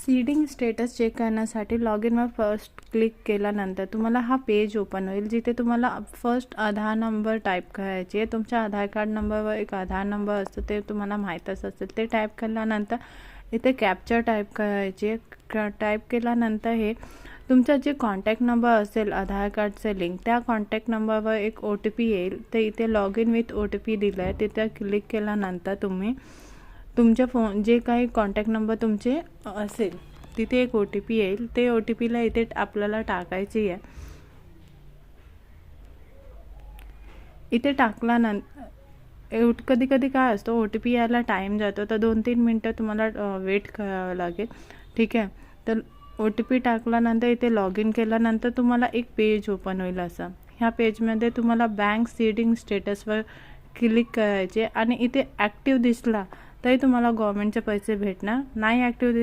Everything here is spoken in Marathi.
सीडिंग स्टेटस चेक करण्यासाठी लॉग इनवर फर्स्ट क्लिक केल्यानंतर तुम्हाला हा पेज ओपन होईल, जिथे तुम्हाला फर्स्ट आधार नंबर टाईप करायचे. तुमच्या आधार कार्ड नंबरवर एक आधार नंबर असतो, ते तुम्हाला माहीतच असेल. ते टाईप केल्यानंतर इथे कॅप्चर टाईप करायचे. टाईप केल्यानंतर हे तुमचा जे कॉन्टॅक्ट नंबर असेल आधार कार्डचे लिंक, त्या कॉन्टॅक्ट नंबरवर एक OTP येईल. ते इथे लॉग इन विथ OTP दिलं आहे, तिथे क्लिक केल्यानंतर तुम्ही तुमच्या फोन जे काही कॉन्टॅक्ट नंबर तुमचे असेल तिथे एक OTP येईल. ते OTPला इथे आपल्याला टाकायची आहे. इथे टाकल्यानंतर कधी कधी काय असतं, OTP यायला टाईम जातो, तर 2-3 मिनटं तुम्हाला वेट करावं लागेल. ठीक आहे. तर OTP टाकल्यानंतर इथे लॉग इन केल्यानंतर तुम्हाला एक पेज ओपन होईल. असं ह्या पेजमध्ये तुम्हाला बँक सीडिंग स्टेटसवर क्लिक करायचे आणि इथे ॲक्टिव्ह दिसला तरी तुम्हाला गव्हर्नमेंटचे पैसे भेटणार. नाही ॲक्टिव्ह